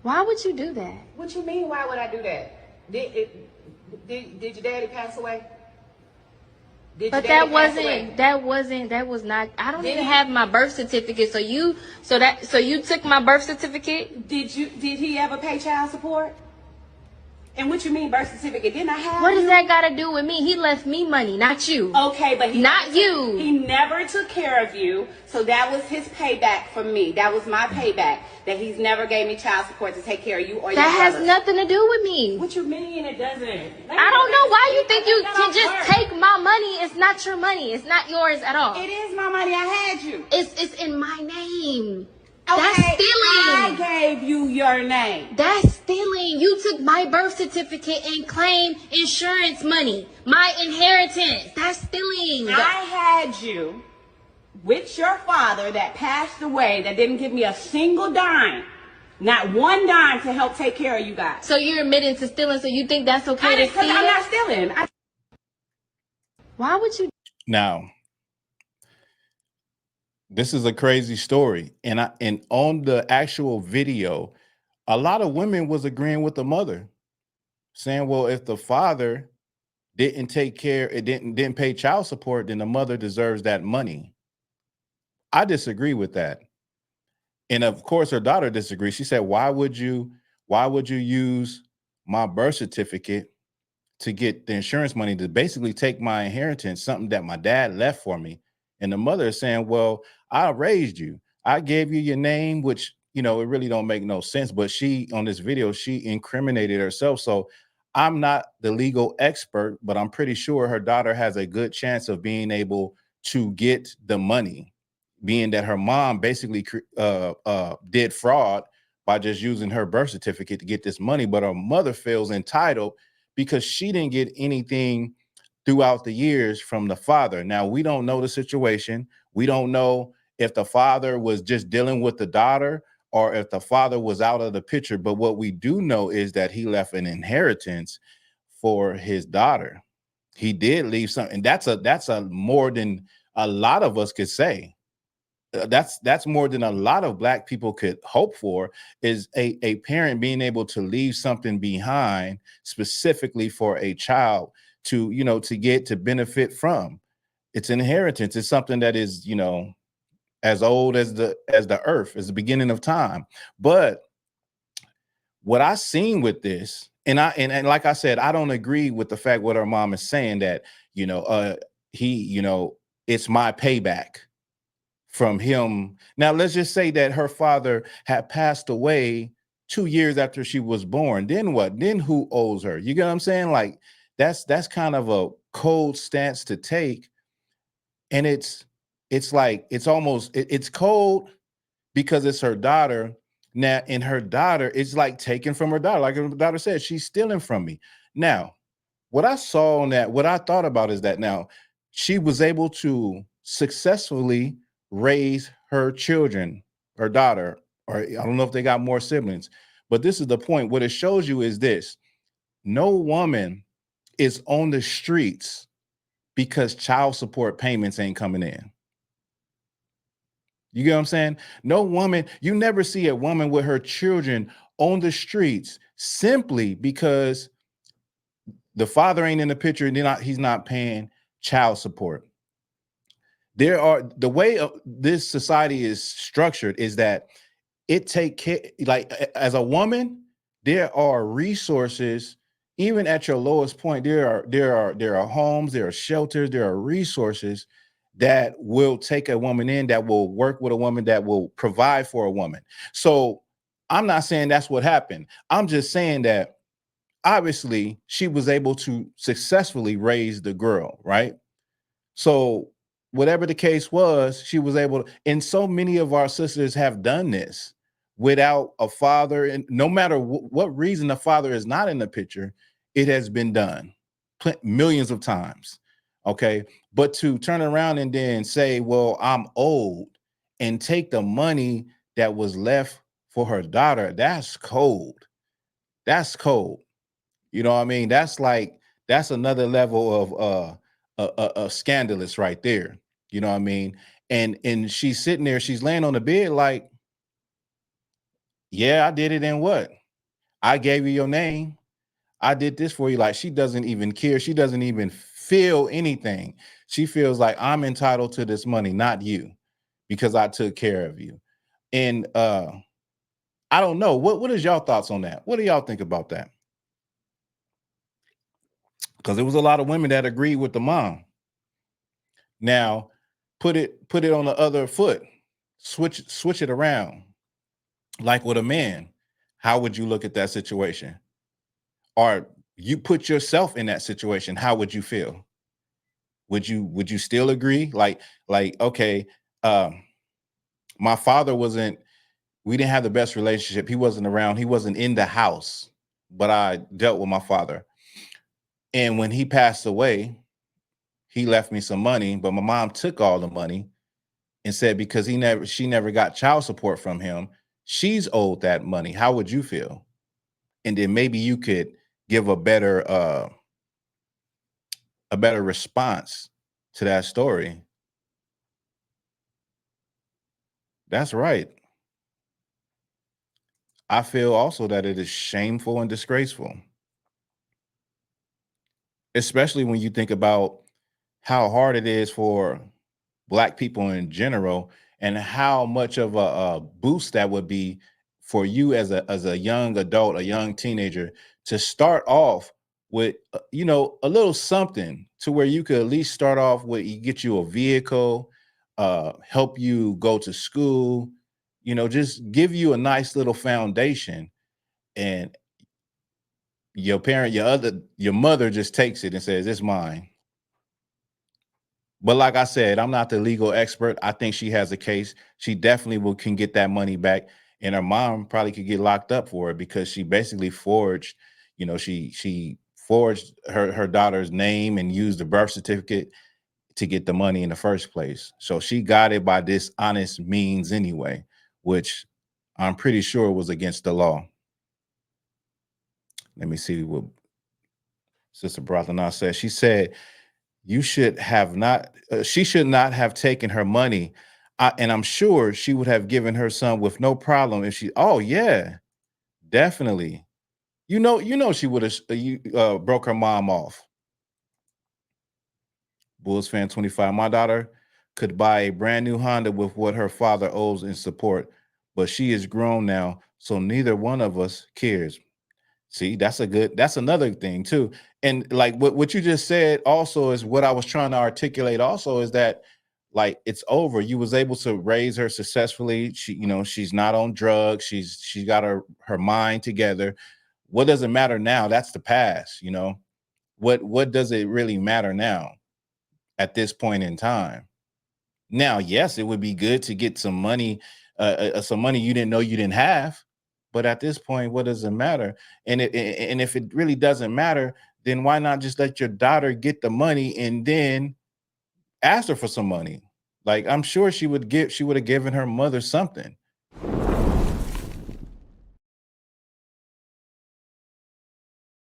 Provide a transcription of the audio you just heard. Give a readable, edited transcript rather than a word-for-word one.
Why would you do that? What you mean, why would I do that? Did your daddy pass away? But that was not, I don't even have my birth certificate. So you took my birth certificate? Did he ever pay child support? And what you mean birth certificate? Didn't I have What does that got to do with me? He left me money, not you. Okay, but he never took care of you, so that was his payback from me. That was my payback, that he's never gave me child support to take care of you or your That has brothers. nothing to do with me. What you mean it doesn't? I don't know why you think you can just take my money. It's not your money. It's not yours at all. It is my money. I had you. It's in my name. Okay, that's stealing. I gave you your name. That's stealing. You took my birth certificate and claimed insurance money, my inheritance. That's stealing. I had you with your father that passed away, that didn't give me a single dime, not one dime to help take care of you guys. So you're admitting to stealing, so you think that's okay to steal? I'm not stealing. Why would you? Now, this is a crazy story. And on the actual video, a lot of women was agreeing with the mother, saying, well, if the father didn't take care, didn't pay child support, then the mother deserves that money. I disagree with that. And of course, her daughter disagrees. She said, why would you use my birth certificate to get the insurance money to basically take my inheritance, something that my dad left for me? And the mother is saying, well, I raised you. I gave you your name, which, it really don't make no sense. But she, on this video, she incriminated herself. So I'm not the legal expert, but I'm pretty sure her daughter has a good chance of being able to get the money, being that her mom basically did fraud by just using her birth certificate to get this money. But her mother feels entitled because she didn't get anything throughout the years from the father. Now, we don't know the situation. We don't know if the father was just dealing with the daughter or if the father was out of the picture. But what we do know is that he left an inheritance for his daughter. He did leave something. That's a more than a lot of us could say. That's more than a lot of Black people could hope for, is a parent being able to leave something behind specifically for a child to, to benefit from. It's inheritance. It's something that is, as old as the earth, as the beginning of time. But what I seen with this, and like I said, I don't agree with the fact what her mom is saying, that, it's my payback from him. Now, let's just say that her father had passed away 2 years after she was born. Then what? Then who owes her? You get what I'm saying? Like, that's kind of a cold stance to take. And it's like, it's cold because it's her daughter. Now, and her daughter, it's like taken from her daughter. Like her daughter said, she's stealing from me. Now, what I saw on that, what I thought about is that now she was able to successfully raise her children, her daughter, or I don't know if they got more siblings, but this is the point. What it shows you is this: no woman is on the streets because child support payments ain't coming in. You get what I'm saying? No woman, you never see a woman with her children on the streets simply because the father ain't in the picture and he's not paying child support. The way this society is structured is that it take care, like as a woman, there are resources, even at your lowest point, there are homes, there are shelters, there are resources that will take a woman in, that will work with a woman, that will provide for a woman. So I'm not saying that's what happened. I'm just saying that obviously she was able to successfully raise the girl, right? So whatever the case was, she was able to, and so many of our sisters have done this without a father. And no matter what reason the father is not in the picture, it has been done millions of times. Okay. But to turn around and then say, well, I'm old, and take the money that was left for her daughter, that's cold. That's cold. You know what I mean? That's another level of scandalous right there. You know what I mean? And she's sitting there, she's laying on the bed like, Yeah, I did it. And what? I gave you your name. I did this for you. Like, she doesn't even care. She doesn't even feel anything. She feels like I'm entitled to this money, not you, because I took care of you. And I don't know. What is y'all thoughts on that? What do y'all think about that? Because there was a lot of women that agreed with the mom. Now, put it on the other foot. Switch it around. Like with a man, how would you look at that situation? Or you put yourself in that situation, how would you feel? Would you still agree? Like okay, my father wasn't, we didn't have the best relationship. He wasn't around, he wasn't in the house, but I dealt with my father. And when he passed away, he left me some money, but my mom took all the money and said because she never got child support from him, she's owed that money. How would you feel? And then maybe you could give a better response to that story. That's right. I feel also that it is shameful and disgraceful, especially when you think about how hard it is for Black people in general, and how much of a boost that would be for you as a young adult, a young teenager, to start off with a little something to where you could at least start off with, you get you a vehicle, help you go to school, just give you a nice little foundation. And your parent, your mother just takes it and says, it's mine. But like I said, I'm not the legal expert. I think she has a case. She definitely can get that money back. And her mom probably could get locked up for it because she basically forged, she forged her daughter's name and used the birth certificate to get the money in the first place. So she got it by dishonest means anyway, which I'm pretty sure was against the law. Let me see what Sister Brathana said. She said, she should not have taken her money. And I'm sure she would have given her son with no problem if oh yeah, definitely. She would have broke her mom off. Bulls fan 25. My daughter could buy a brand new Honda with what her father owes in support, but she is grown now, so neither one of us cares. See, that's another thing too. And like what you just said also is what I was trying to articulate also, is that like it's over. You was able to raise her successfully. She's not on drugs. She's got her mind together. What does it matter now? That's the past, What does it really matter now at this point in time? Now, yes, it would be good to get some money you didn't know you didn't have. But at this point, what does it matter? And if it really doesn't matter, then why not just let your daughter get the money and then ask her for some money? Like, I'm sure she would have given her mother something.